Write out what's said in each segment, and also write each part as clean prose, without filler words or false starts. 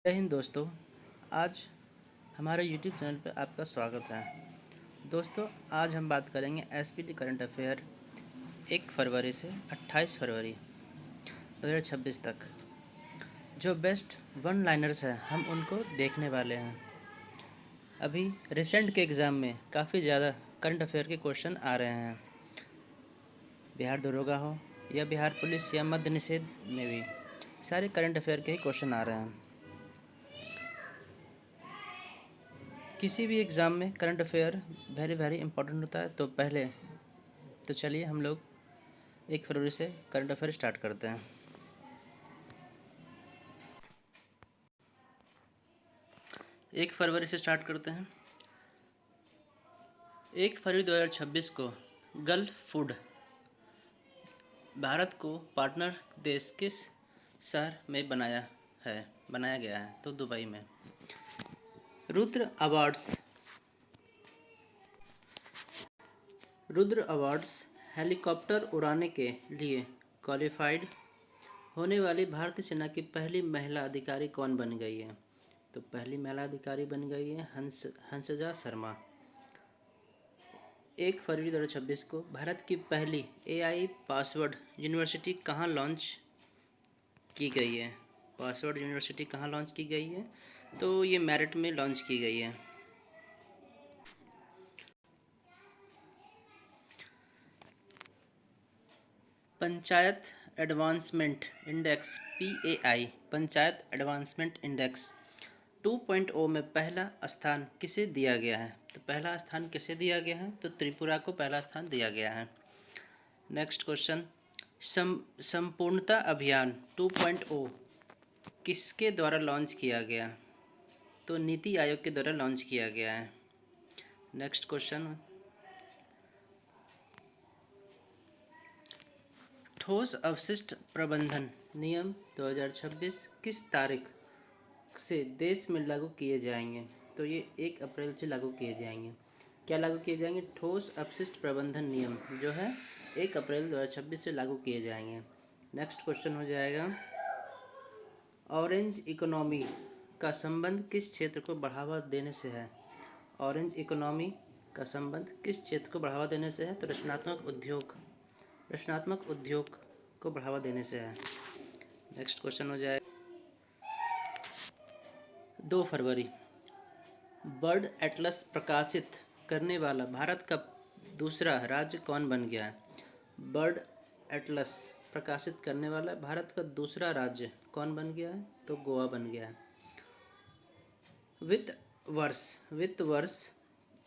जय हिंद दोस्तों। आज हमारे YouTube चैनल पर आपका स्वागत है। दोस्तों, आज हम बात करेंगे एसपीटी करंट अफेयर 1 फरवरी से 28 फरवरी 2026 तक। जो बेस्ट वन लाइनर्स हैं हम उनको देखने वाले हैं। अभी रिसेंट के एग्ज़ाम में काफ़ी ज़्यादा करंट अफेयर के क्वेश्चन आ रहे हैं। बिहार दरोगा हो या बिहार पुलिस या मद्य निषेध में भी सारे करंट अफेयर के ही क्वेश्चन आ रहे हैं। किसी भी एग्ज़ाम में current affair very very important होता है। तो चलिए हम लोग 1 फरवरी से करंट अफेयर स्टार्ट करते हैं। 1 फरवरी से स्टार्ट करते हैं। 1 फरवरी 2026 को गल्फ फूड भारत को पार्टनर देश किस शहर में बनाया गया है? तो दुबई में। रुद्र अवार्ड्स हेलीकॉप्टर उड़ाने के लिए क्वालिफाइड होने वाली भारतीय सेना की पहली महिला अधिकारी कौन बन गई है? तो पहली महिला अधिकारी बन गई है हंसजा शर्मा। 1 फरवरी 2026 को भारत की पहली एआई पासवर्ड यूनिवर्सिटी कहाँ लॉन्च की गई है? पासवर्ड यूनिवर्सिटी कहाँ लॉन्च की गई है? तो ये मेरिट में लॉन्च की गई है। Panchayat advancement index PAI panchayat advancement index 2.0 में पहला स्थान किसे दिया गया है? तो पहला स्थान किसे दिया गया है? तो त्रिपुरा को पहला स्थान दिया गया है। नेक्स्ट क्वेश्चन, संपूर्णता अभियान 2.0 किसके द्वारा लॉन्च किया गया? तो नीति आयोग के द्वारा लॉन्च किया गया है। नेक्स्ट क्वेश्चन, ठोस अपशिष्ट प्रबंधन नियम 2026 किस तारीख से देश में लागू किए जाएंगे? तो ये 1 अप्रैल से लागू किए जाएंगे। क्या लागू किए जाएंगे? ठोस अपशिष्ट प्रबंधन नियम जो है 1 अप्रैल 2026 से लागू किए जाएंगे। नेक्स्ट क्वेश्चन हो जाएगा, ऑरेंज इकोनॉमी का संबंध किस क्षेत्र को बढ़ावा देने से है? ऑरेंज इकोनॉमी का संबंध किस क्षेत्र को बढ़ावा देने से है? तो रचनात्मक उद्योग को बढ़ावा देने से है। नेक्स्ट क्वेश्चन हो जाएगा, 2 फरवरी बर्ड एटलस प्रकाशित करने वाला भारत का दूसरा राज्य कौन बन गया है? बर्ड एटलस प्रकाशित करने वाला भारत का दूसरा राज्य कौन बन गया है? तो गोवा बन गया है। वित्त वर्ष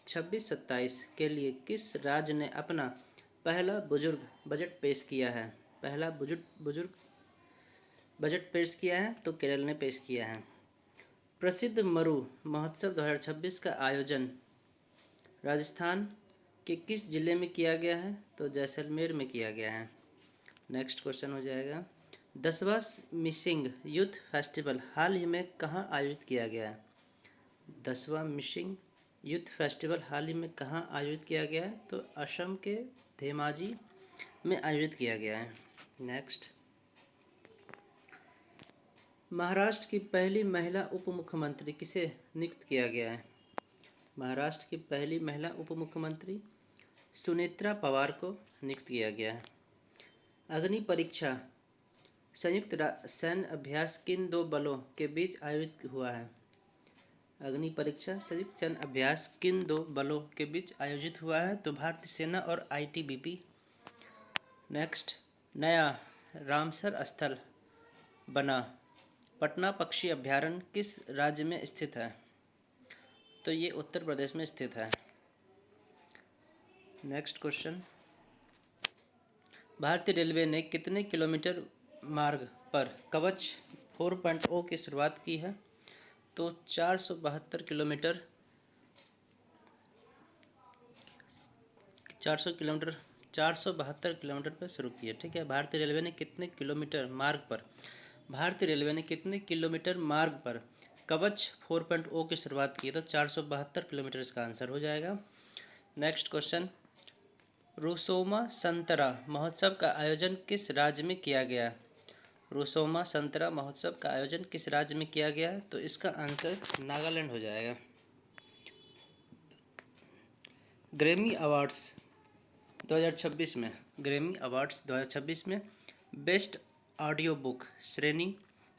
26-27 के लिए किस राज्य ने अपना पहला बुजुर्ग बजट पेश किया है? पहला बुजुर्ग बजट पेश किया है तो केरल ने पेश किया है। प्रसिद्ध मरु महोत्सव 2026 का आयोजन राजस्थान के किस जिले में किया गया है? तो जैसलमेर में किया गया है। नेक्स्ट क्वेश्चन हो जाएगा, 10वां मिशिंग यूथ फेस्टिवल हाल ही में कहाँ आयोजित किया गया है? 10वां मिशिंग यूथ फेस्टिवल हाल ही में कहाँ आयोजित किया गया है? तो असम के धेमाजी में आयोजित किया गया है। नेक्स्ट, महाराष्ट्र की पहली महिला उप मुख्यमंत्री किसे नियुक्त किया गया है? महाराष्ट्र की पहली महिला उप मुख्यमंत्री सुनेत्रा पवार को नियुक्त किया गया है। अग्नि परीक्षा संयुक्त सैन्य अभ्यास किन 2 बलों के बीच आयोजित हुआ है? अग्नि परीक्षा संयुक्त सैन्य अभ्यास किन 2 बलों के बीच आयोजित हुआ है? तो भारतीय सेना और ITBP। नेक्स्ट, नया रामसर स्थल बना पटना पक्षी अभ्यारण्य किस राज्य में स्थित है? तो ये उत्तर प्रदेश में स्थित है। नेक्स्ट क्वेश्चन, भारतीय रेलवे ने कितने किलोमीटर मार्ग पर कवच 4.0 की शुरुआत की है? तो 472 किलोमीटर 472 किलोमीटर पर शुरू की है। ठीक है, भारतीय रेलवे ने कितने किलोमीटर मार्ग पर कवच 4.0 की शुरुआत की है? तो 472 किलोमीटर इसका आंसर हो जाएगा। नेक्स्ट क्वेश्चन, रुसोमा संतरा महोत्सव का आयोजन किस राज्य में किया गया? रोसोमा संतरा महोत्सव का आयोजन किस राज्य में किया गया है? तो इसका आंसर नागालैंड हो जाएगा। ग्रैमी अवार्ड्स 2026 में ग्रैमी अवार्ड्स 2026 में बेस्ट ऑडियो बुक श्रेणी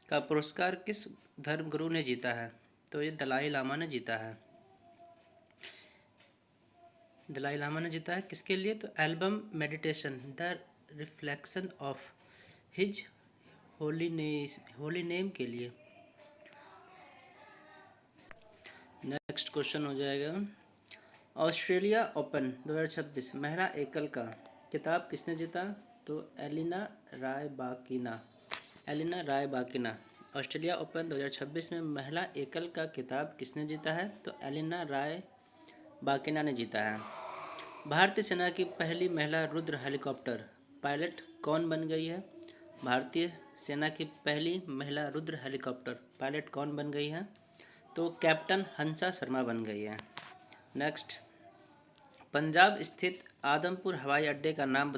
का पुरस्कार किस धर्मगुरु ने जीता है? तो ये दलाई लामा ने जीता है। दलाई लामा ने जीता है किसके लिए? तो album meditation the reflection of his holy name के लिए। नेक्स्ट क्वेश्चन हो जाएगा, ऑस्ट्रेलिया ओपन 2026 महिला एकल का खिताब किसने जीता? तो एलिना रायबाकिना। ऑस्ट्रेलिया ओपन 2026 में महिला एकल का खिताब किसने जीता है? तो एलिना रायबाकिना ने जीता है। भारतीय सेना की पहली महिला रुद्र हेलीकॉप्टर पायलट कौन बन गई है? भारतीय सेना की पहली महिला रुद्र हेलीकॉप्टर पायलट कौन बन गई है? तो कैप्टन हंसा शर्मा बन गई है। नेक्स्ट, पंजाब स्थित आदमपुर हवाई अड्डे का नाम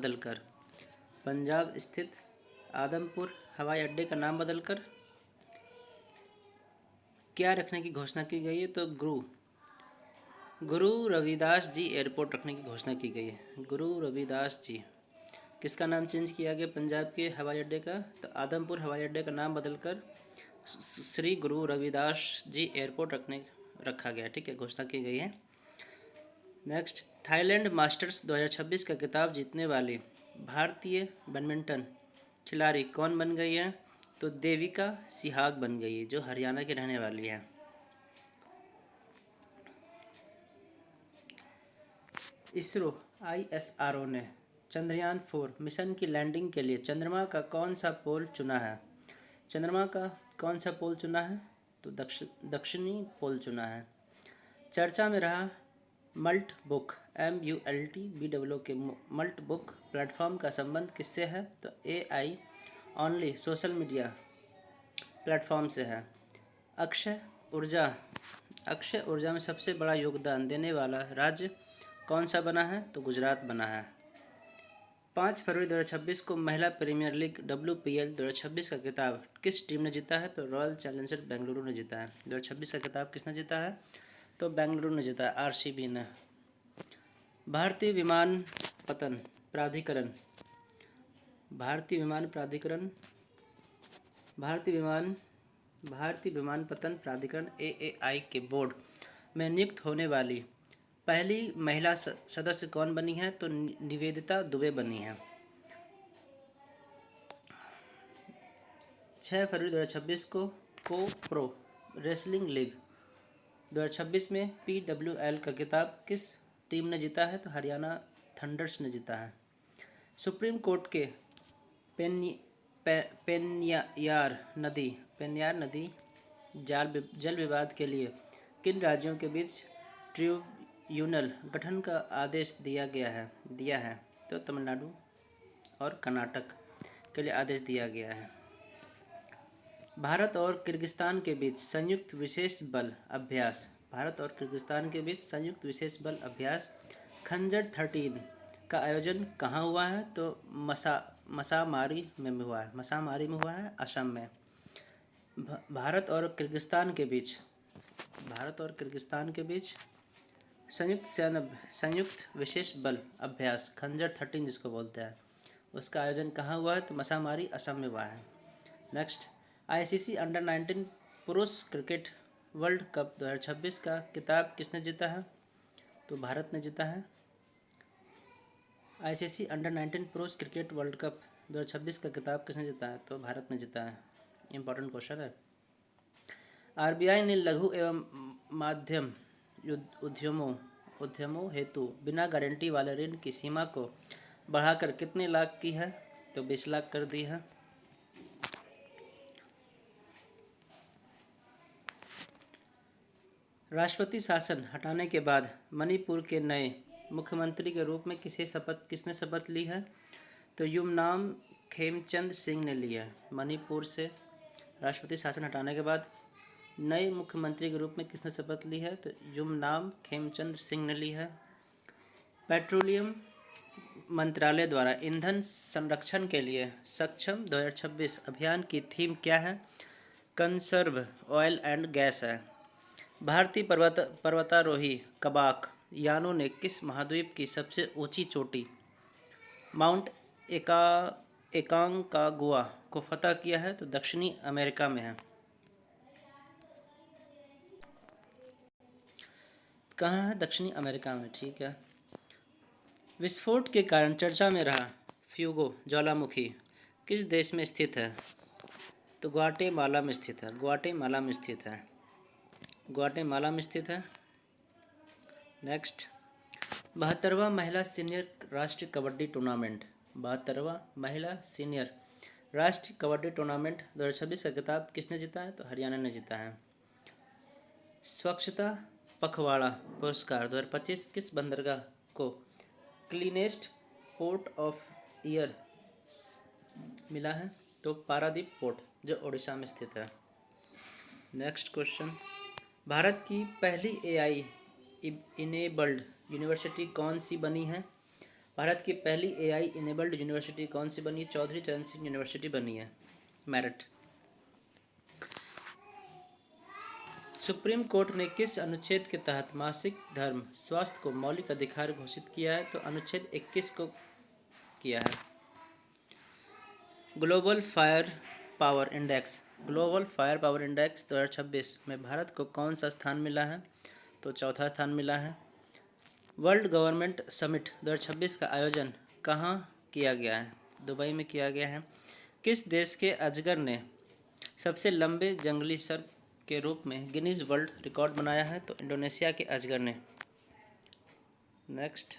बदलकर क्या रखने की घोषणा की गई है? तो गुरु रविदास जी एयरपोर्ट रखने की घोषणा की गई है। गुरु रविदास जी। किसका नाम चेंज किया गया पंजाब के हवाई अड्डे का? तो आदमपुर हवाई अड्डे का नाम बदलकर श्री गुरु रविदास जी एयरपोर्ट रखा गया। ठीक है, घोषणा की गई है। नेक्स्ट, थाईलैंड मास्टर्स 2026 का खिताब जीतने वाली भारतीय बैडमिंटन खिलाड़ी कौन बन गई है? तो देविका सिहाग बन गई है, जो हरियाणा की रहने वाली है। इसरो ISRO ने चंद्रयान 4 मिशन की लैंडिंग के लिए चंद्रमा का कौन सा पोल चुना है? तो दक्षिणी पोल चुना है। चर्चा में रहा मल्ट बुक MULT के मल्ट बुक प्लेटफॉर्म का संबंध किससे है? तो AI only social media platform से है। अक्षय ऊर्जा में सबसे बड़ा योगदान देने वाला राज्य कौन सा बना है? तो गुजरात बना है। 5 फरवरी 2026 को महिला प्रीमियर लीग WPL 2026 का खिताब किस टीम ने जीता है? तो रॉयल चैलेंजर बेंगलुरु ने जीता है। 2026 का खिताब किसने जीता है? तो बेंगलुरु ने जीता है, RCB ने। भारतीय विमानपत्तन प्राधिकरण AAI के बोर्ड में नियुक्त होने वाली पहली महिला सदस्य कौन बनी है? तो निवेदिता दुबे बनी है। 6 फरवरी 2026 को प्रो रेसलिंग लीग 2026 में PWL का खिताब किस टीम ने जीता है? तो हरियाणा थंडर्स ने जीता है। सुप्रीम कोर्ट के पेन्नियार नदी जल विवाद के लिए किन राज्यों के बीच ट्रिब्यूनल गठन का आदेश दिया है? तो तमिलनाडु और कर्नाटक के लिए आदेश दिया गया है। भारत और किर्गिस्तान के बीच संयुक्त विशेष बल अभ्यास खंजर 13 का आयोजन कहाँ हुआ है? तो मसामारी में हुआ है, असम में। भारत और किर्गिस्तान के बीच संयुक्त विशेष बल अभ्यास खंजर 13 जिसको बोलते हैं, उसका आयोजन कहाँ हुआ है? तो मसामारी, असम में हुआ है। नेक्स्ट, ICC अंडर 19 पुरुष क्रिकेट वर्ल्ड कप 2026 का खिताब किसने जीता है? तो भारत ने जीता है। ICC अंडर 19 पुरुष क्रिकेट वर्ल्ड कप 2026 का खिताब किसने जीता है? तो भारत ने जीता है। इंपॉर्टेंट क्वेश्चन है। RBI ने लघु एवं माध्यम उद्यमों हेतु बिना गारंटी वाले ऋण की सीमा को बढ़ाकर कितने लाख की है? तो 20 लाख कर दी है। राष्ट्रपति शासन हटाने के बाद मणिपुर के नए मुख्यमंत्री के रूप में किसने शपथ ली है? तो युमनाम खेमचंद सिंह ने ली है। मणिपुर से राष्ट्रपति शासन हटाने के बाद नए मुख्यमंत्री के रूप में किसने शपथ ली है? तो युमनाम खेमचंद सिंह ने ली है। पेट्रोलियम मंत्रालय द्वारा ईंधन संरक्षण के लिए सक्षम 2026 अभियान की थीम क्या है? कंजर्व ऑयल एंड गैस है। भारतीय पर्वतारोही कबाक यानो ने किस महाद्वीप की सबसे ऊंची चोटी माउंट एकांकागुआ को फतह किया है? तो दक्षिणी अमेरिका में है। कहाँ है? दक्षिणी अमेरिका में, ठीक है। विस्फोट के कारण चर्चा में रहा फ्यूगो ज्वालामुखी किस देश में स्थित है? तो ग्वाटेमाला में स्थित है। ग्वाटेमाला में स्थित है। ग्वाटेमाला में स्थित है। नेक्स्ट, 72वां महिला सीनियर राष्ट्रीय कबड्डी टूर्नामेंट 72वां महिला सीनियर राष्ट्रीय कबड्डी टूर्नामेंट 2026 का खिताब किसने जीता है? तो हरियाणा ने जीता है। स्वच्छता पखवाड़ा पुरस्कार 2025 किस बंदरगाह को क्लीनेस्ट पोर्ट ऑफ ईयर मिला है? तो पारादीप पोर्ट जो ओडिशा में स्थित है। नेक्स्ट क्वेश्चन, भारत की पहली एआई इनेबल्ड यूनिवर्सिटी कौन सी बनी है? भारत की पहली एआई इनेबल्ड यूनिवर्सिटी कौन सी बनी है? चौधरी चरण सिंह यूनिवर्सिटी बनी है, मेरठ। सुप्रीम कोर्ट ने किस अनुच्छेद के तहत मासिक धर्म स्वास्थ्य को मौलिक अधिकार घोषित किया है? तो अनुच्छेद 21 को किया है। ग्लोबल फायर पावर इंडेक्स 2026 में भारत को कौन सा स्थान मिला है? तो चौथा स्थान मिला है। वर्ल्ड गवर्नमेंट समिट 2026 का आयोजन कहाँ किया गया है? दुबई में किया गया है। किस देश के अजगर ने सबसे लंबे जंगली सर्प के रूप में गिनीज वर्ल्ड रिकॉर्ड बनाया है? तो इंडोनेशिया के अजगर ने। नेक्स्ट,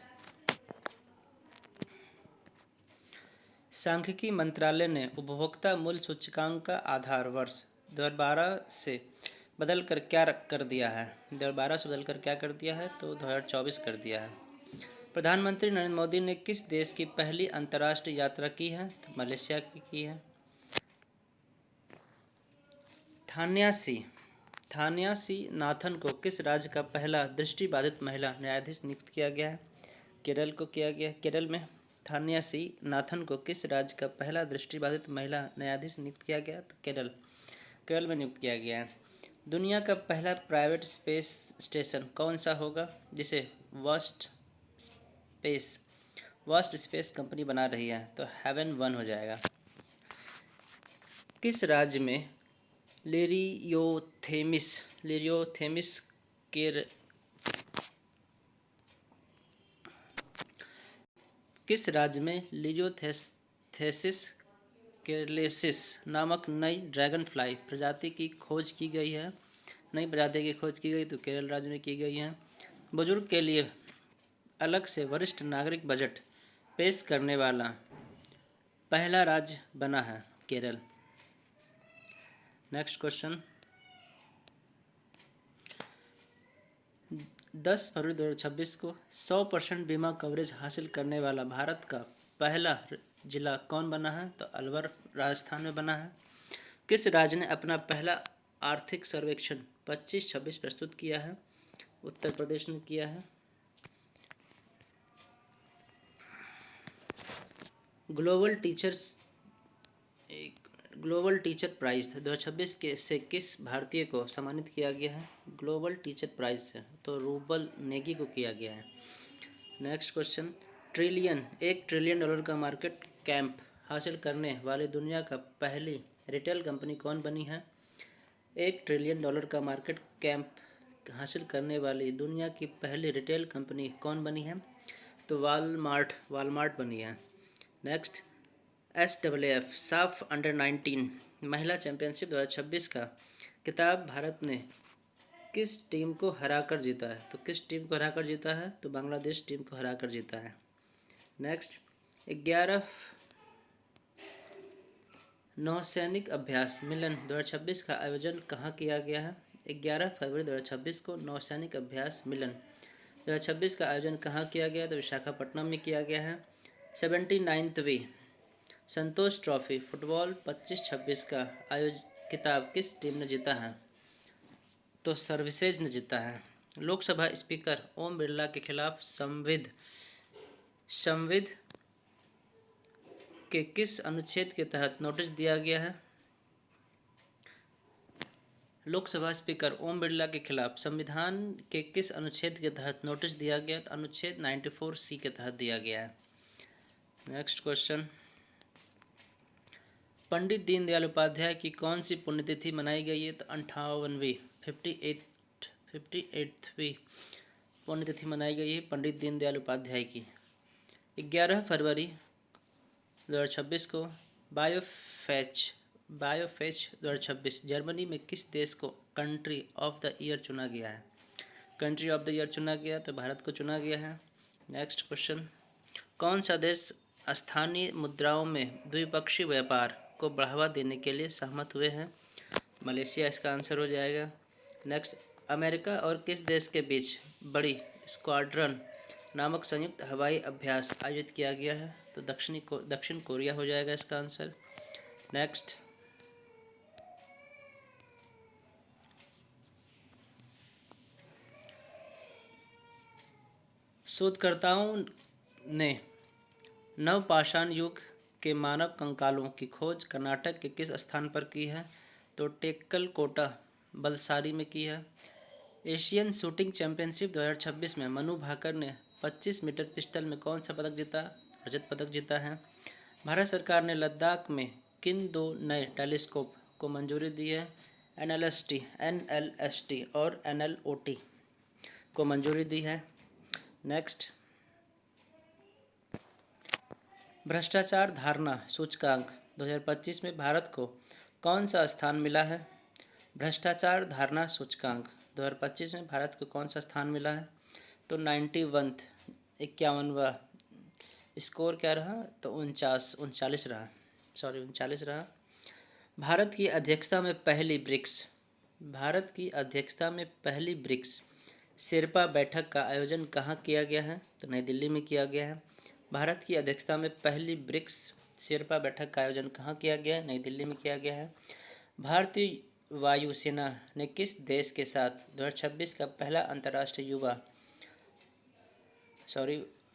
सांख्यिकी मंत्रालय ने उपभोक्ता मूल्य सूचकांक का आधार वर्ष 2012 से बदलकर क्या कर दिया है? 2012 से बदलकर क्या कर दिया है? तो 2024 कर दिया है। प्रधानमंत्री नरेंद्र मोदी ने किस देश की पहली अंतर्राष्ट्रीय यात्रा की है? तो मलेशिया की है। थान्यासी नाथन को किस राज्य का पहला दृष्टिबाधित महिला न्यायाधीश नियुक्त किया गया है? केरल को किया गया। केरल में थान्यासी नाथन को किस राज्य का पहला दृष्टिबाधित महिला न्यायाधीश नियुक्त किया गया? तो केरल में नियुक्त किया गया है। दुनिया का पहला प्राइवेट स्पेस स्टेशन कौन सा होगा जिसे वास्ट स्पेस कंपनी बना रही है? तो हेवन 1 हो जाएगा। किस राज्य में लिरियोथेमिस लिरियोथेसिस केरलेसिस नामक नई ड्रैगनफ्लाई प्रजाति की खोज की गई है? नई प्रजाति की खोज की गई तो केरल राज्य में की गई है। बुजुर्ग के लिए अलग से वरिष्ठ नागरिक बजट पेश करने वाला पहला राज्य बना है केरल। नेक्स्ट क्वेश्चन, 10 फरवरी 2026 को 100% बीमा कवरेज हासिल करने वाला भारत का पहला जिला कौन बना है? तो अलवर राजस्थान में बना है। किस राज्य ने अपना पहला आर्थिक सर्वेक्षण 25-26 प्रस्तुत किया है? उत्तर प्रदेश ने किया है। ग्लोबल टीचर प्राइज 2026 से किस भारतीय को सम्मानित किया गया है? ग्लोबल टीचर प्राइज से तो रूबल नेगी को किया गया है। नेक्स्ट क्वेश्चन, $1 ट्रिलियन का मार्केट कैप हासिल करने वाली दुनिया का पहली रिटेल कंपनी कौन बनी है? $1 ट्रिलियन का मार्केट कैप हासिल करने वाली दुनिया की पहली रिटेल कंपनी कौन बनी है? तो वालमार्ट बनी है। नेक्स्ट, SAAF साफ अंडर 19 महिला चैंपियनशिप 2026 का खिताब भारत ने किस टीम को हराकर जीता है? तो किस टीम को हराकर जीता है? तो बांग्लादेश टीम को हराकर जीता है। नेक्स्ट, 11 नौसैनिक अभ्यास मिलन 2026 का आयोजन कहाँ किया गया है? 11 फरवरी 2026 को नौसैनिक अभ्यास मिलन 2026 का आयोजन कहाँ किया गया? तो विशाखापट्टनम में किया गया है। 79वीं संतोष ट्रॉफी फुटबॉल 25-26 का खिताब किस टीम ने जीता है? तो सर्विसेज ने जीता है। लोकसभा स्पीकर ओम बिरला के खिलाफ संविद के किस अनुच्छेद के तहत नोटिस दिया गया है? लोकसभा स्पीकर ओम बिरला के खिलाफ संविधान के किस अनुच्छेद के तहत नोटिस दिया गया? तो अनुच्छेद 94C के तहत दिया गया है। नेक्स्ट क्वेश्चन, पंडित दीनदयाल उपाध्याय की कौन सी पुण्यतिथि मनाई गई है? तो 58वीं 58वीं पुण्यतिथि मनाई गई है पंडित दीनदयाल उपाध्याय की। 11 फरवरी 2026 को बायोफेच 2026 जर्मनी में किस देश को कंट्री ऑफ द ईयर चुना गया है? कंट्री ऑफ द ईयर चुना गया तो भारत को चुना गया है। नेक्स्ट क्वेश्चन, कौन सा देश स्थानीय मुद्राओं में द्विपक्षीय व्यापार को बढ़ावा देने के लिए सहमत हुए हैं? मलेशिया इसका आंसर हो जाएगा। नेक्स्ट, अमेरिका और किस देश के बीच बड़ी स्क्वाड्रन नामक संयुक्त हवाई अभ्यास आयोजित किया गया है? तो दक्षिण कोरिया हो जाएगा इसका आंसर। नेक्स्ट, शोधकर्ताओं ने नवपाषाण युग के मानव कंकालों की खोज कर्नाटक के किस स्थान पर की है? तो टेक्कलकोटा बलसारी में की है। एशियन शूटिंग चैंपियनशिप 2026 में मनु भाकर ने 25 मीटर पिस्टल में कौन सा पदक जीता? रजत पदक जीता है। भारत सरकार ने लद्दाख में किन 2 नए टेलीस्कोप को मंजूरी दी है? NLST और NLOT को मंजूरी दी है। नेक्स्ट, भ्रष्टाचार धारणा सूचकांक 2025 में भारत को कौन सा स्थान मिला है? भ्रष्टाचार धारणा सूचकांक 2025 में भारत को कौन सा स्थान मिला है? तो 51वां स्कोर क्या रहा? तो 39 रहा। भारत की अध्यक्षता में पहली ब्रिक्स शेर्पा बैठक का आयोजन कहाँ किया गया है? तो नई दिल्ली में किया गया है। भारत की अध्यक्षता में पहली ब्रिक्स शेर्पा बैठक का आयोजन कहाँ किया गया है? नई दिल्ली में किया गया है। भारतीय वायुसेना ने किस देश के साथ 2026 का पहला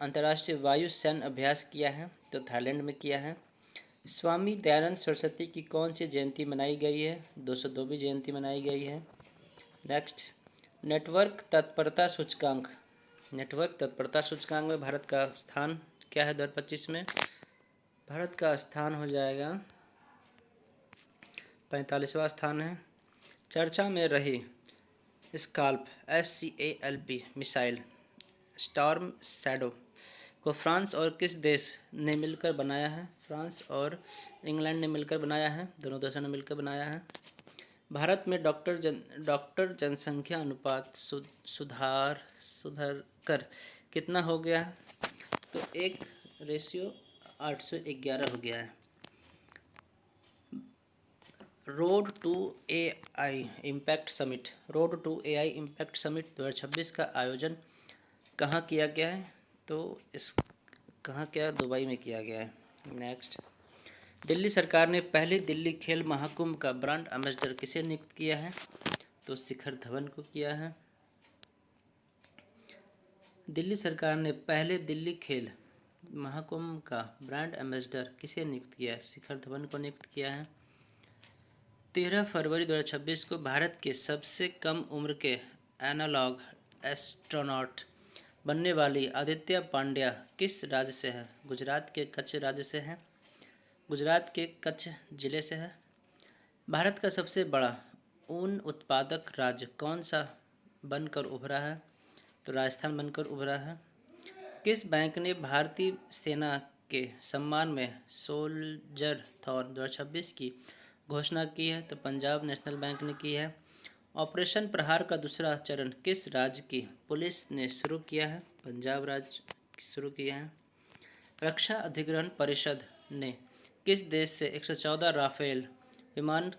अंतर्राष्ट्रीय वायु सैन्य अभ्यास किया है? तो थाईलैंड में किया है। स्वामी दयानंद सरस्वती की कौन सी जयंती मनाई गई है? 202वीं जयंती मनाई गई है। नेक्स्ट, नेटवर्क तत्परता सूचकांक में भारत का स्थान क्या है 2025 में? भारत का स्थान हो जाएगा 45वां स्थान है। चर्चा में रही scalp SCALP missile storm shadow को फ्रांस और किस देश ने मिलकर बनाया है? फ्रांस और इंग्लैंड ने मिलकर बनाया है। दोनों देशों ने मिलकर बनाया है। भारत में डॉक्टर जनसंख्या अनुपात सुधर कर कितना हो गया है? तो 1:811 हो गया है। Road to AI impact summit 2026 का आयोजन कहाँ किया गया है? तो दुबई में किया गया है। नेक्स्ट, दिल्ली सरकार ने पहले दिल्ली खेल महाकुंभ का ब्रांड एम्बेसडर किसे नियुक्त किया है? तो शिखर धवन को किया है। दिल्ली सरकार ने पहले दिल्ली खेल महाकुंभ का ब्रांड एम्बेसडर किसे नियुक्त किया है? शिखर धवन को नियुक्त किया है। 13 फरवरी 2026 को भारत के सबसे कम उम्र के एनालॉग एस्ट्रोनॉट बनने वाली आदित्य पांड्या किस राज्य से है? गुजरात के कच्छ जिले से है। भारत का सबसे बड़ा ऊन उत्पादक राज्य कौन सा बनकर उभरा है? तो राजस्थान बनकर उभरा है। किस बैंक ने भारतीय सेना के सम्मान में सोल्जर-थॉन 2026 की घोषणा की है? तो पंजाब नेशनल बैंक ने की है। ऑपरेशन प्रहार का दूसरा चरण किस राज्य की पुलिस ने शुरू किया है? पंजाब राज्य शुरू किया है। रक्षा अधिग्रहण परिषद ने किस देश से 114 राफेल विमान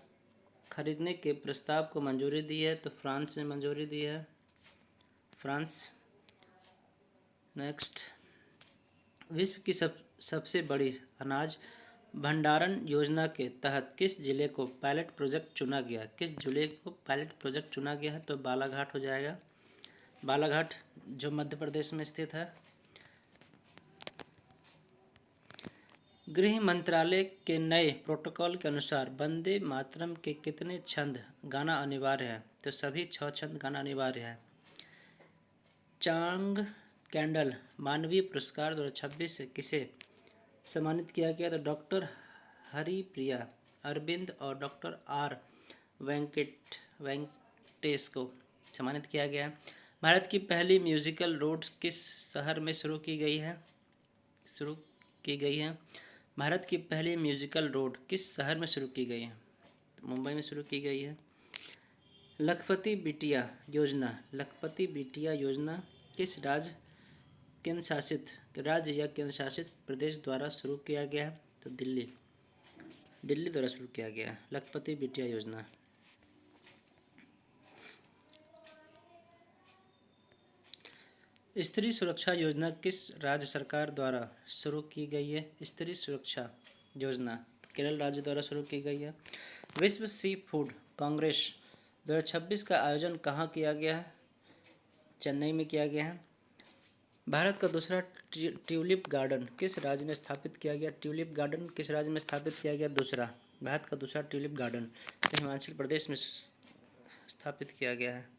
खरीदने के प्रस्ताव को मंजूरी दी है? तो फ्रांस ने मंजूरी दी है। नेक्स्ट, विश्व की सबसे बड़ी अनाज भंडारण योजना के तहत किस जिले को पायलट प्रोजेक्ट चुना गया? तो बालाघाट हो जाएगा। बालाघाट जो मध्य प्रदेश में स्थित है। गृह मंत्रालय के नए प्रोटोकॉल के अनुसार वंदे मातरम के कितने छंद गाना अनिवार्य है? तो सभी 6 छंद गाना अनिवार्य है। चांग कैंडल मानवीय पुरस्कार 2026 से किसे सम्मानित किया गया? तो डॉक्टर हरिप्रिया अरविंद और डॉक्टर आर वेंकटेश को सम्मानित किया गया। भारत की पहली म्यूजिकल रोड किस शहर में शुरू की गई है? भारत की पहली म्यूजिकल रोड किस शहर में शुरू की गई है? तो मुंबई में शुरू की गई है। लखपति बिटिया योजना किस राज्य या केंद्र शासित प्रदेश द्वारा शुरू किया गया है? तो दिल्ली द्वारा शुरू किया गया है लखपति बिटिया योजना। स्त्री सुरक्षा योजना किस राज्य सरकार द्वारा शुरू की गई है? स्त्री सुरक्षा योजना केरल राज्य द्वारा शुरू की गई है। विश्व सी फूड कांग्रेस 2026 का आयोजन कहाँ किया गया है? चेन्नई में किया गया है। भारत का दूसरा ट्यूलिप गार्डन किस राज्य में स्थापित किया गया? ट्यूलिप गार्डन किस राज्य में स्थापित किया गया? भारत का दूसरा ट्यूलिप गार्डन तो हिमाचल प्रदेश में स्थापित किया गया है।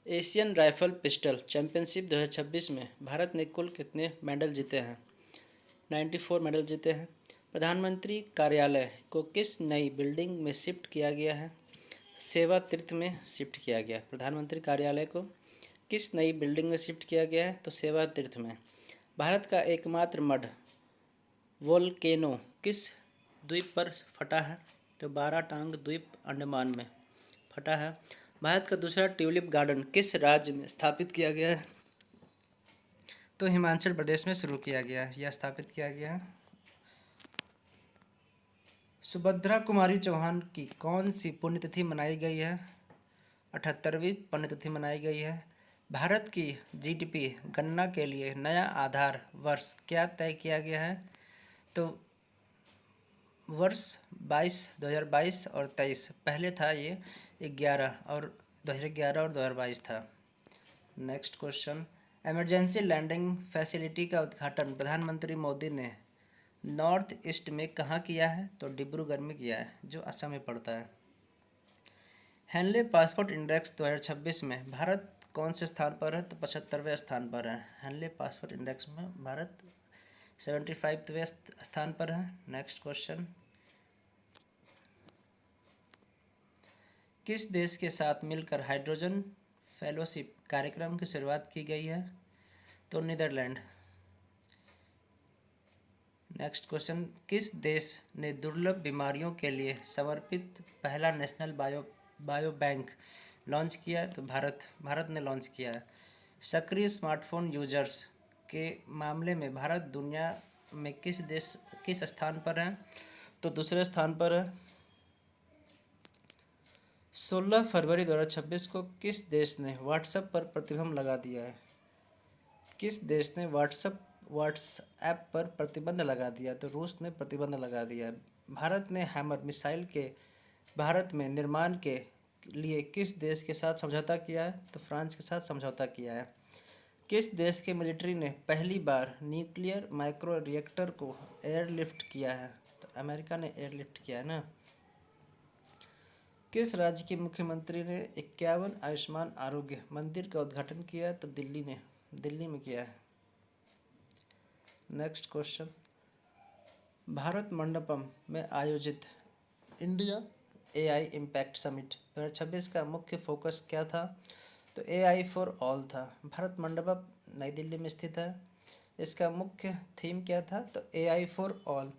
एशियन राइफल पिस्टल चैंपियनशिप 2026 में भारत ने कुल कितने मेडल जीते हैं? 94 मेडल जीते हैं। प्रधानमंत्री कार्यालय को किस नई बिल्डिंग में शिफ्ट किया गया है? सेवा तीर्थ में शिफ्ट किया गया। प्रधानमंत्री कार्यालय को किस नई बिल्डिंग में शिफ्ट किया गया है? तो सेवा तीर्थ में। भारत का एकमात्र मड वोल्केनो किस द्वीप पर फटा है? तो बाराटांग द्वीप अंडमान में फटा है। भारत का दूसरा ट्यूलिप गार्डन किस राज्य में स्थापित किया गया है? तो हिमाचल प्रदेश में शुरू किया गया है या स्थापित किया गया है। सुभद्रा कुमारी चौहान की कौन सी पुण्यतिथि मनाई गई है? 78वीं पुण्यतिथि मनाई गई है। भारत की जीडीपी गणना के लिए नया आधार वर्ष क्या तय किया गया है? तो वर्ष 2022 और 23 पहले था ये 2011 और 2022 था। Next question, emergency landing facility का उद्घाटन प्रधानमंत्री मोदी ने नॉर्थ ईस्ट में कहाँ किया है? तो डिब्रूगढ़ में किया है जो असम में पड़ता है। हेनले पासपोर्ट इंडेक्स 2026 में भारत कौन से स्थान पर है? तो 75वें स्थान पर है। हेनले पासपोर्ट इंडेक्स में भारत 75वें स्थान पर है। नेक्स्ट क्वेश्चन, किस देश के साथ मिलकर हाइड्रोजन फेलोशिप कार्यक्रम की शुरुआत की गई है? तो नीदरलैंड। नेक्स्ट क्वेश्चन, किस देश ने दुर्लभ बीमारियों के लिए समर्पित पहला नेशनल बायो बैंक लॉन्च किया है? तो भारत ने लॉन्च किया है। सक्रिय स्मार्टफोन यूजर्स के मामले में भारत दुनिया में किस स्थान पर है? तो दूसरे स्थान पर है। 16 फरवरी 2026 को किस देश ने व्हाट्सएप पर प्रतिबंध लगा दिया है? किस देश ने व्हाट्सएप पर प्रतिबंध लगा दिया? तो रूस ने प्रतिबंध लगा दिया। भारत ने हैमर मिसाइल के भारत में निर्माण के लिए किस देश के साथ समझौता किया है? तो फ्रांस के साथ समझौता किया है। किस देश के मिलिट्री ने पहली बार न्यूक्लियर माइक्रो रिएक्टर को एयरलिफ्ट किया है? तो अमेरिका ने एयरलिफ्ट किया है ना। किस राज्य के मुख्यमंत्री ने 51 आयुष्मान आरोग्य मंदिर का उद्घाटन किया? तो दिल्ली में किया है। नेक्स्ट क्वेश्चन, भारत मंडपम में आयोजित इंडिया एआई इम्पैक्ट समिट 2026 का मुख्य फोकस क्या था? तो एआई फॉर ऑल था। भारत मंडपम नई दिल्ली में स्थित है। इसका मुख्य थीम क्या था? तो AI for all.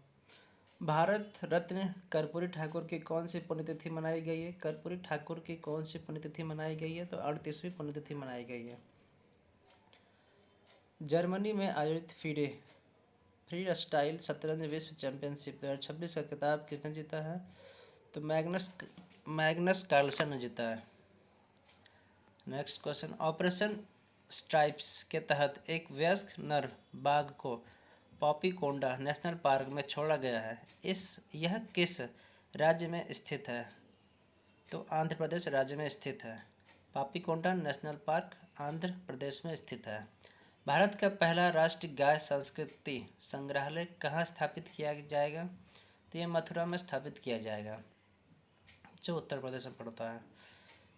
Bharat Ratna Karpoori Thakur की कौन सी पुण्यतिथि मनाई गई है? कर्पूरी ठाकुर की कौन सी पुण्यतिथि मनाई गई है? तो 38वीं पुण्यतिथि मनाई गई है। जर्मनी में आयोजित फीडे फ्री स्टाइल शतरंज विश्व चैंपियनशिप 2026 का खिताब किसने जीता है? तो मैग्नस कार्लसन ने जीता है। नेक्स्ट क्वेश्चन, ऑपरेशन स्ट्राइप्स के तहत एक वयस्क नर बाघ को पॉपीकोंडा नेशनल पार्क में छोड़ा गया है। यह किस राज्य में स्थित है? तो आंध्र प्रदेश राज्य में स्थित है। पॉपीकोंडा नेशनल पार्क आंध्र प्रदेश में स्थित है। भारत का पहला राष्ट्रीय गाय संस्कृति संग्रहालय कहाँ स्थापित किया जाएगा? तो ये मथुरा में स्थापित किया जाएगा, जो उत्तर प्रदेश में पड़ता है।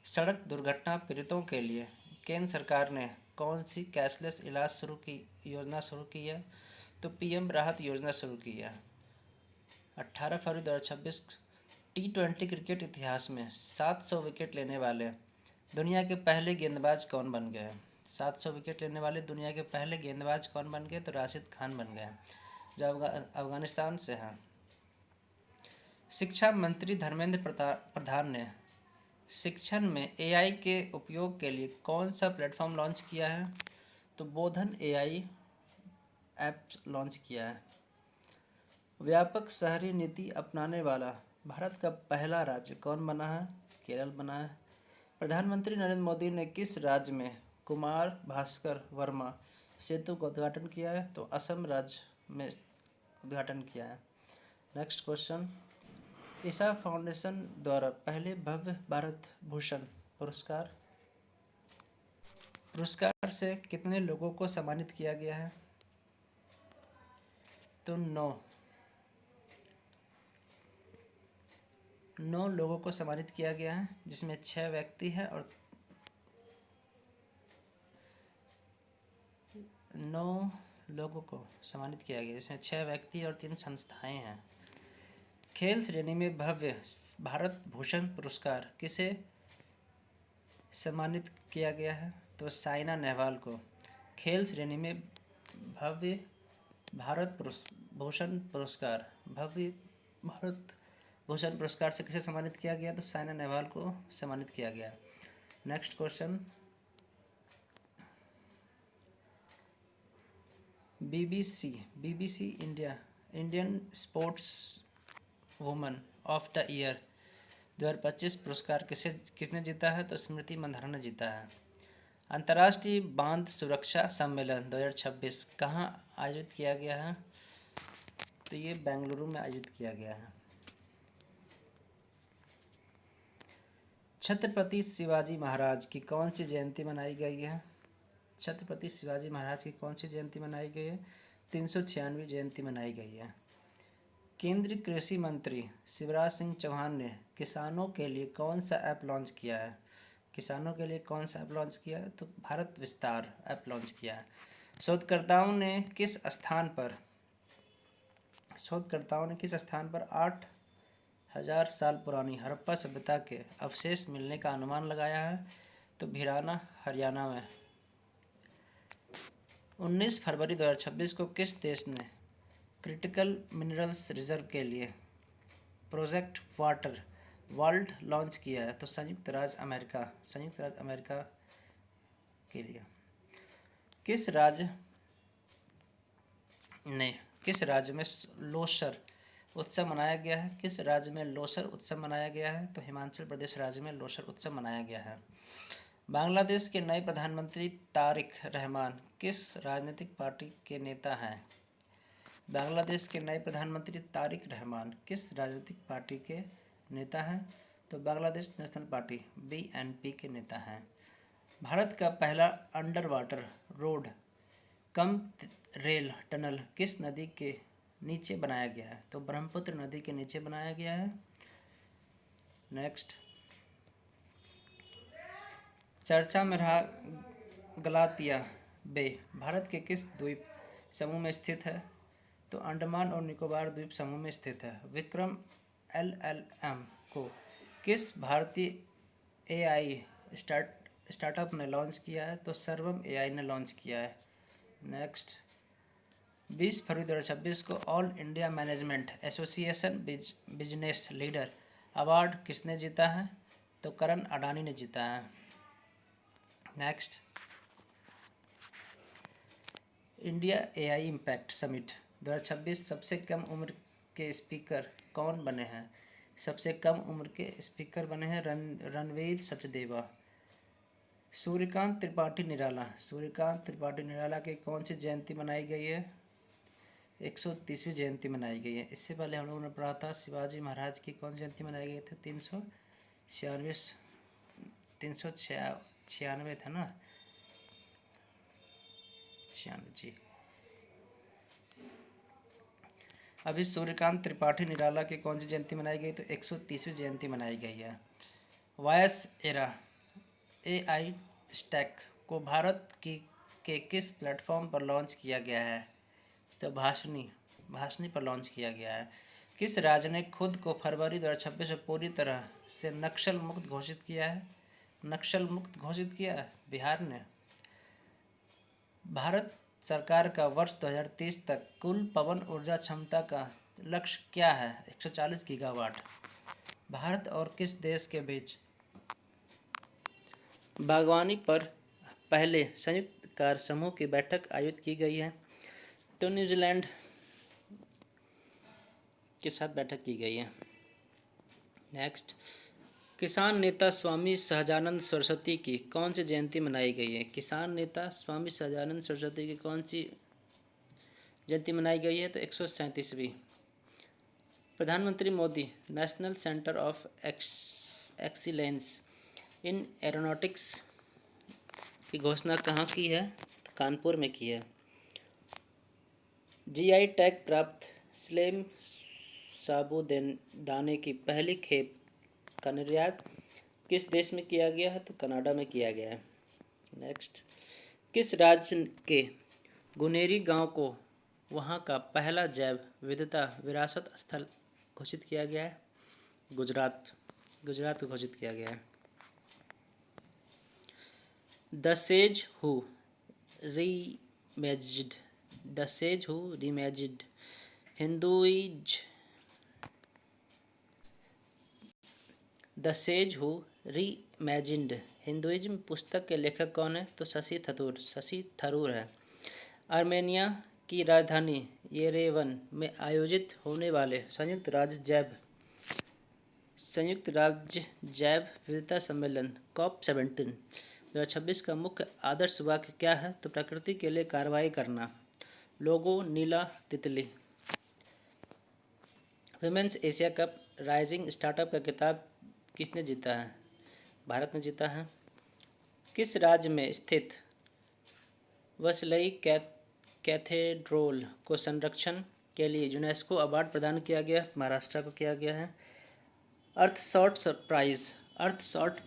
सड़क दुर्घटना पीड़ितों के लिए केंद्र सरकार ने कौन सी कैशलेस इलाज योजना शुरू की है? तो पीएम राहत योजना शुरू की है। 18 फरवरी 2026 T20 क्रिकेट इतिहास में 700 विकेट लेने वाले दुनिया के पहले गेंदबाज कौन बन गए? 700 विकेट लेने वाले दुनिया के पहले गेंदबाज कौन बन गए? तो राशिद खान बन गए, जो अफगानिस्तान से हैं। शिक्षा मंत्री धर्मेंद्र प्रधान ने शिक्षण में एआई के उपयोग के लिए कौन सा प्लेटफॉर्म लॉन्च किया है? तो बोधन एआई ऐप लॉन्च किया है। व्यापक शहरी नीति अपनाने वाला भारत का पहला राज्य कौन बना है? केरल बना है। प्रधानमंत्री नरेंद्र मोदी ने किस राज्य में कुमार भास्कर वर्मा सेतु का उद्घाटन किया है? तो असम राज्य में उद्घाटन किया है। नेक्स्ट क्वेश्चन, ईसा फाउंडेशन द्वारा पहले भव्य भारत भूषण पुरस्कार से कितने लोगों को सम्मानित किया गया है? तो 9 लोगों को सम्मानित किया गया है, जिसमें 6 व्यक्ति हैं और 9 लोगों को सम्मानित किया गया, जिसमें 6 व्यक्ति और 3 संस्थाएं हैं। खेल श्रेणी में भव्य भारत भूषण पुरस्कार किसे सम्मानित किया गया है? तो साइना नेहवाल को। खेल श्रेणी में भव्य भारत भूषण पुरस्कार से किसे सम्मानित किया गया? तो साइना नेहवाल को सम्मानित किया गया। Next question, BBC Indian sports woman of the year 2025 पुरस्कार किसने जीता है? तो स्मृति मंधाना ने जीता है। अंतर्राष्ट्रीय बांध सुरक्षा सम्मेलन 2026 कहाँ आयोजित किया गया है? तो ये बेंगलुरु में आयोजित किया गया है। छत्रपति शिवाजी महाराज की कौन सी जयंती मनाई गई है? छत्रपति शिवाजी महाराज की कौन सी जयंती मनाई गई है? 396वीं जयंती मनाई गई है। केंद्रीय कृषि मंत्री शिवराज सिंह चौहान ने किसानों के लिए कौन सा ऐप लॉन्च किया है? किसानों के लिए कौन सा ऐप लॉन्च किया है? तो भारत विस्तार ऐप लॉन्च किया है। शोधकर्ताओं ने किस स्थान पर 8,000 साल पुरानी हड़प्पा सभ्यता के अवशेष मिलने का अनुमान लगाया है? तो भिराना हरियाणा में। 19 फरवरी 2026 को किस देश ने क्रिटिकल मिनरल्स रिजर्व के लिए प्रोजेक्ट वाटर वर्ल्ड लॉन्च किया है? तो संयुक्त राज्य अमेरिका के लिए। किस राज्य में लोसर उत्सव मनाया गया है? किस राज्य में लोसर उत्सव मनाया गया है? तो हिमाचल प्रदेश राज्य में लोसर उत्सव मनाया गया है। बांग्लादेश के नए प्रधानमंत्री तारिक रहमान किस राजनीतिक पार्टी के नेता हैं? बांग्लादेश के नए प्रधानमंत्री तारिक रहमान किस राजनीतिक पार्टी के नेता हैं? तो बांग्लादेश नेशनल पार्टी BNP के नेता हैं। भारत का पहला under water road cum rail tunnel किस नदी के नीचे बनाया गया है? तो ब्रह्मपुत्र नदी के नीचे बनाया गया है। नेक्स्ट, चर्चा में रहा गलातिया बे भारत के किस द्वीप समूह में स्थित है? तो अंडमान और निकोबार द्वीप समूह में स्थित है। विक्रम LLM को किस भारतीय AI स्टार्टअप ने लॉन्च किया है? तो सर्वम AI ने लॉन्च किया है। नेक्स्ट, 20 फरवरी 2026 को all India management association business leader award किसने जीता है? तो करण अडानी ने जीता है। Next, India AI impact summit 2026 सबसे कम उम्र के स्पीकर कौन बने हैं? सबसे कम उम्र के स्पीकर बने हैं रणवीर सचदेवा। सूर्यकांत त्रिपाठी निराला की कौन सी जयंती मनाई गई है? 130वीं जयंती मनाई गई है। इससे पहले हम लोगों ने पढ़ा था शिवाजी महाराज की कौन सी जयंती मनाई गई थी? 396 था ना, 96 जी। अभी सूर्यकांत त्रिपाठी निराला की कौन सी जयंती मनाई गई? तो 130वीं जयंती मनाई गई है। वायस एरा AI स्टैक को भारत की के किस प्लेटफॉर्म पर लॉन्च किया गया है? तो भाषणी पर लॉन्च किया गया है। किस राज्य ने खुद को फरवरी 2026 में पूरी तरह से नक्सल मुक्त घोषित किया है? नक्सल मुक्त घोषित किया है बिहार ने। भारत सरकार का वर्ष 2030 तक कुल पवन ऊर्जा क्षमता का लक्ष्य क्या है? 140 गीगावाट। भारत और किस देश के बीच बागवानी पर पहले संयुक्त कार्य समूह की बैठक आयोजित की गई है? तो न्यूजीलैंड के साथ बैठक की गई है। नेक्स्ट, किसान नेता स्वामी सहजानंद सरस्वती की कौन सी जयंती मनाई गई है? किसान नेता स्वामी सहजानंद सरस्वती की कौन सी जयंती मनाई गई है? तो 137वीं। प्रधानमंत्री Modi national centre of excellence in aeronautics की घोषणा कहाँ की है? कानपुर में की है। GI टैग प्राप्त स्लेम साबूदाने की पहली खेप का निर्यात किस देश में किया गया है? तो कनाडा में किया गया है। नेक्स्ट, किस राज्य के गुनेरी गांव को वहां का पहला जैव विविधता विरासत स्थल घोषित किया गया है? गुजरात को घोषित किया गया है। The sage who reimagined Hinduism पुस्तक के लेखक कौन है? तो शशि थरूर है। आर्मेनिया की राजधानी येरेवन में आयोजित होने वाले संयुक्त राज्य जैव विविधता सम्मेलन COP17 2026 का मुख्य आदर्श वाक्य क्या है? तो प्रकृति के लिए कार्रवाई करना। लोगो नीला तितली। Women's Asia cup rising startup का खिताब किसने जीता है? भारत ने जीता है। किस राज्य में स्थित वसलई कैथेड्रल को संरक्षण के लिए यूनेस्को अवार्ड प्रदान किया गया? महाराष्ट्र को किया गया है। अर्थशॉर्ट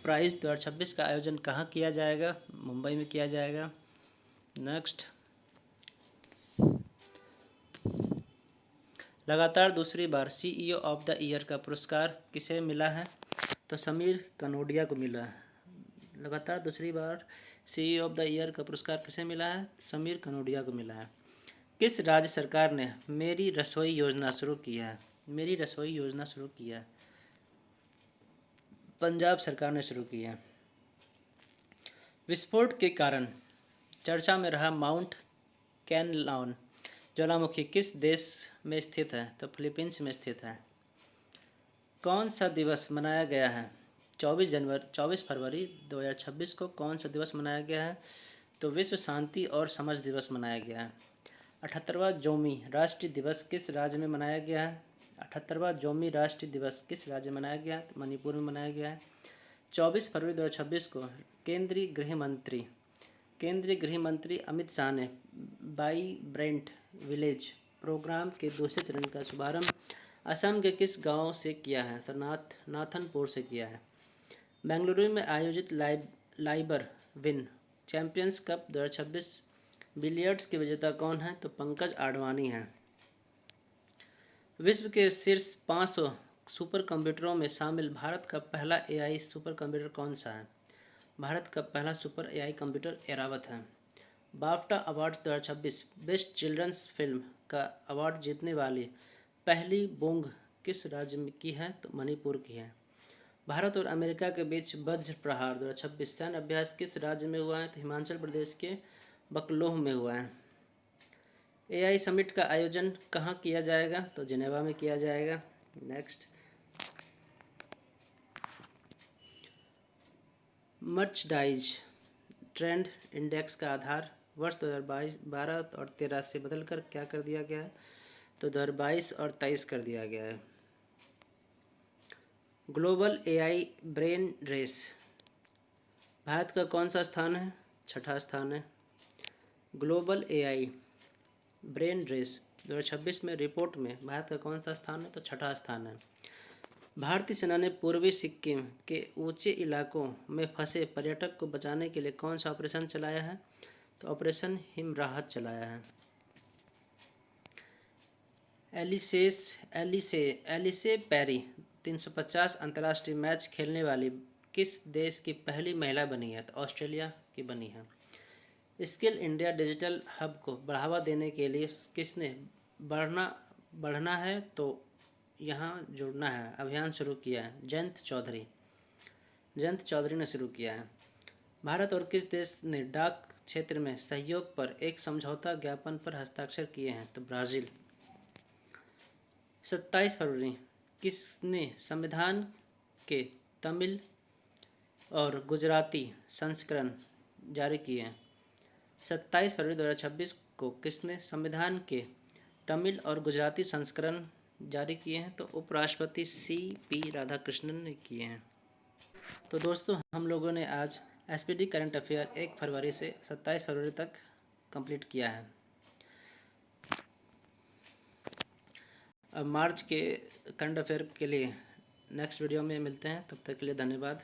प्राइज 2026 का आयोजन कहाँ किया जाएगा? मुंबई में किया जाएगा। नेक्स्ट, लगातार दूसरी बार CEO ऑफ द ईयर का पुरस्कार किसे मिला है? तो समीर कनोडिया को मिला है। लगातार दूसरी बार CEO ऑफ द ईयर का पुरस्कार किसे मिला है? समीर कनोडिया को मिला है। किस राज्य सरकार ने मेरी रसोई योजना शुरू की है? पंजाब सरकार ने शुरू की है। विस्फोट के कारण चर्चा में रहा माउंट कैनलॉन ज्वालामुखी किस देश में स्थित है? तो फिलीपींस में स्थित है। कौन सा दिवस मनाया गया है? 24 फरवरी 2026 को कौन सा दिवस मनाया गया है? तो विश्व शांति और समझ दिवस मनाया गया है। 78वां जोमी राष्ट्रीय दिवस किस राज्य में मनाया गया है? 78वां जोमी राष्ट्रीय दिवस किस राज्य में मनाया गया है? तो मणिपुर में मनाया गया है। 24 फरवरी 2026 को केंद्रीय गृह मंत्री अमित शाह ने वाइब्रेंट विलेज प्रोग्राम के दूसरे चरण का शुभारंभ असम के किस गांव से किया है? तो नाथनपुर से किया है। बेंगलुरु में आयोजित Liber win champions cup 2026 billiards के विजेता कौन है? तो पंकज आडवाणी हैं। विश्व के शीर्ष 500 सुपर कंप्यूटरों में शामिल भारत का पहला AI सुपर कंप्यूटर कौन सा है? भारत का पहला सुपर AI कंप्यूटर एरावत है। BAFTA awards 2026 best children's film का अवार्ड जीतने वाली पहली बोंग किस राज्य की है? तो मणिपुर की है। भारत और अमेरिका के बीच वज्र प्रहार 2026 सैन्य अभ्यास किस राज्य में हुआ है? तो हिमाचल प्रदेश के बकलोह में हुआ है। AI समिट का आयोजन कहाँ किया जाएगा? तो जिनेवा में किया जाएगा। नेक्स्ट, मर्चेंडाइज ट्रेंड इंडेक्स का आधार वर्ष 2012 और 13 से बदलकर क्या कर दिया गया है? तो 2022 और 23 कर दिया गया है। Global AI brain race Bharat का कौन सा स्थान है? 6ठा स्थान है। ग्लोबल एआई ब्रेन रेस 2026 में रिपोर्ट में भारत का कौन सा स्थान है? तो छठा स्थान है। भारतीय सेना ने पूर्वी सिक्किम के ऊंचे इलाकों में फंसे पर्यटक को बचाने के लिए कौन सा ऑपरेशन चलाया है? तो ऑपरेशन हिम राहत चलाया है। एलिसे पेरी 350 अंतर्राष्ट्रीय मैच खेलने वाली किस देश की पहली महिला बनी है? तो ऑस्ट्रेलिया की बनी है। स्किल इंडिया डिजिटल हब को बढ़ावा देने के लिए किसने बढ़ना है तो यहाँ जुड़ना है अभियान शुरू किया है? जयंत चौधरी ने शुरू किया है। भारत और किस देश ने डाक क्षेत्र में सहयोग पर एक समझौता ज्ञापन पर हस्ताक्षर किए हैं? तो ब्राज़ील। 27 फरवरी किसने संविधान के तमिल और गुजराती संस्करण जारी किए हैं? 27 फरवरी 2026 को किसने संविधान के तमिल और गुजराती संस्करण जारी किए हैं? तो उपराष्ट्रपति CP राधाकृष्णन ने किए हैं। तो दोस्तों हम लोगों ने आज SPD करंट अफेयर 1 फरवरी से 27 फरवरी तक कंप्लीट किया है। अब मार्च के करंट अफेयर के लिए नेक्स्ट वीडियो में मिलते हैं। तब तक के लिए धन्यवाद।